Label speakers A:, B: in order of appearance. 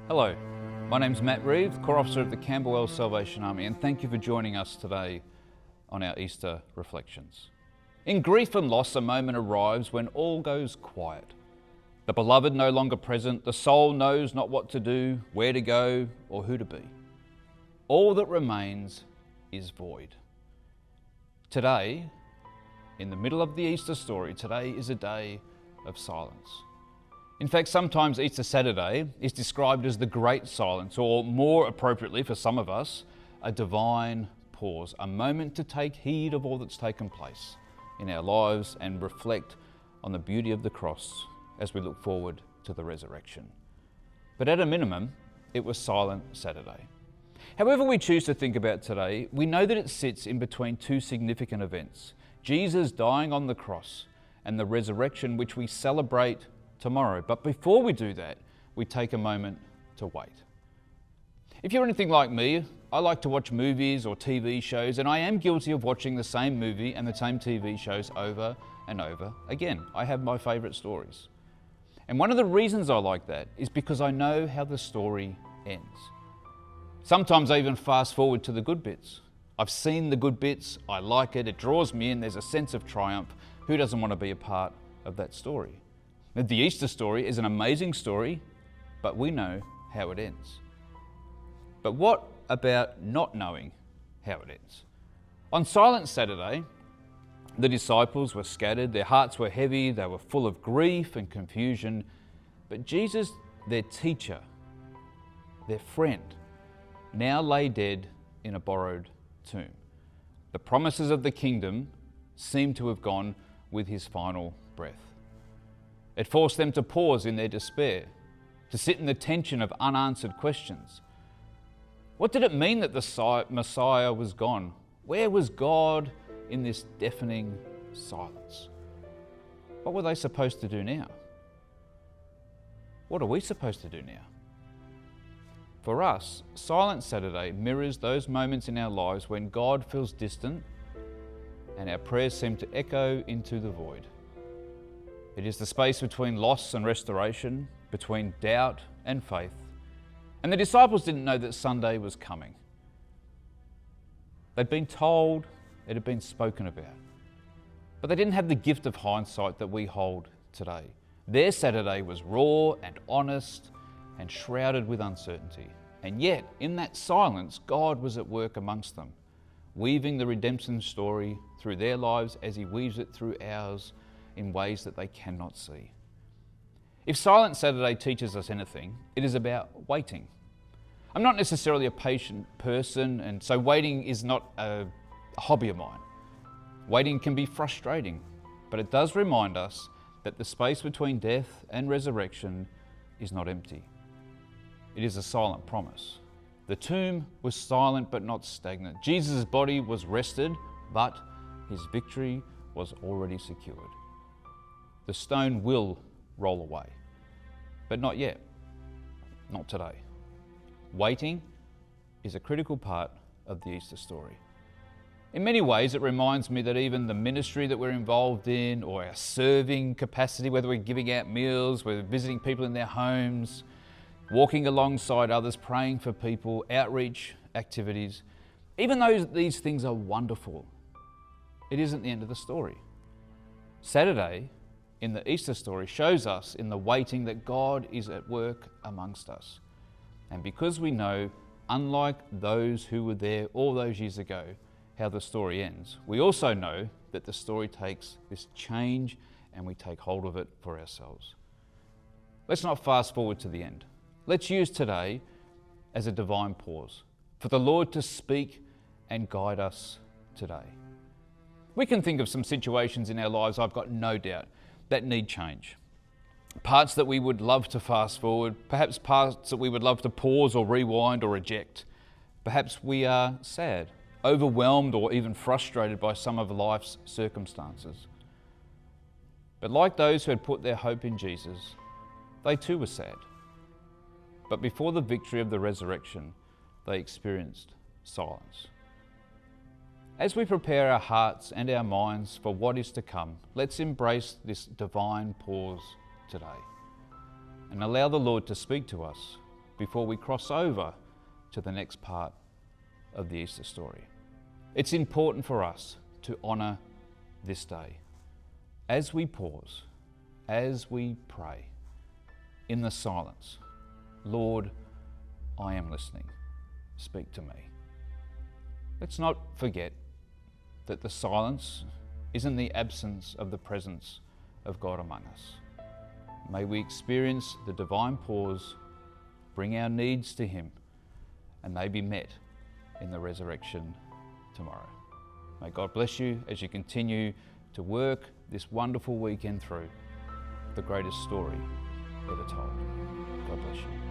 A: Hello, my name's Matt Reeve, Corps Officer of the Camberwell Salvation Army, and thank you for joining us today on our Easter reflections. In grief and loss, a moment arrives when all goes quiet. The beloved no longer present, the soul knows not what to do, where to go, or who to be. All that remains is void. Today, in the middle of the Easter story, today is a day of silence. In fact, sometimes Easter Saturday is described as the great silence, or more appropriately for some of us, a divine pause, a moment to take heed of all that's taken place in our lives and reflect on the beauty of the cross as we look forward to the resurrection. But at a minimum, it was Silent Saturday. However we choose to think about today, we know that it sits in between two significant events: Jesus dying on the cross and the resurrection, which we celebrate tomorrow. But before we do that, we take a moment to wait. If you're anything like me, I like to watch movies or TV shows, and I am guilty of watching the same movie and the same TV shows over and over again. I have my favourite stories. And one of the reasons I like that is because I know how the story ends. Sometimes I even fast forward to the good bits. I've seen the good bits, I like it, it draws me in, there's a sense of triumph. Who doesn't want to be a part of that story? The Easter story is an amazing story, but we know how it ends. But what about not knowing how it ends? On Silent Saturday, the disciples were scattered, their hearts were heavy, they were full of grief and confusion, but Jesus, their teacher, their friend, now lay dead in a borrowed tomb. The promises of the kingdom seemed to have gone with his final breath. It forced them to pause in their despair, to sit in the tension of unanswered questions. What did it mean that the Messiah was gone? Where was God in this deafening silence? What were they supposed to do now? What are we supposed to do now? For us, Silent Saturday mirrors those moments in our lives when God feels distant and our prayers seem to echo into the void. It is the space between loss and restoration, between doubt and faith. And the disciples didn't know that Sunday was coming. They'd been told, it had been spoken about. But they didn't have the gift of hindsight that we hold today. Their Saturday was raw and honest and shrouded with uncertainty. And yet, in that silence, God was at work amongst them, weaving the redemption story through their lives as he weaves it through ours in ways that they cannot see. If Silent Saturday teaches us anything, it is about waiting. I'm not necessarily a patient person, and so waiting is not a hobby of mine. Waiting can be frustrating, but it does remind us that the space between death and resurrection is not empty. It is a silent promise. The tomb was silent but not stagnant. Jesus' body was rested, but his victory was already secured. The stone will roll away, but not yet, not today. Waiting is a critical part of the Easter story. In many ways, it reminds me that even the ministry that we're involved in, or our serving capacity, whether we're giving out meals, we're visiting people in their homes, walking alongside others, praying for people, outreach activities, even though these things are wonderful, it isn't the end of the story. Saturday, in the Easter story, shows us in the waiting that God is at work amongst us. And because we know, unlike those who were there all those years ago, how the story ends, we also know that the story takes this change and we take hold of it for ourselves. Let's not fast forward to the end. Let's use today as a divine pause for the Lord to speak and guide us today. We can think of some situations in our lives, I've got no doubt, that need change. Parts that we would love to fast forward, perhaps parts that we would love to pause or rewind or reject. Perhaps we are sad, overwhelmed, or even frustrated by some of life's circumstances. But like those who had put their hope in Jesus, they too were sad. But before the victory of the resurrection, they experienced silence. As we prepare our hearts and our minds for what is to come, let's embrace this divine pause today and allow the Lord to speak to us before we cross over to the next part of the Easter story. It's important for us to honour this day as we pause, as we pray in the silence. Lord, I am listening. Speak to me. Let's not forget that the silence isn't the absence of the presence of God among us. May we experience the divine pause, bring our needs to Him, and they be met in the resurrection tomorrow. May God bless you as you continue to work this wonderful weekend through the greatest story ever told. God bless you.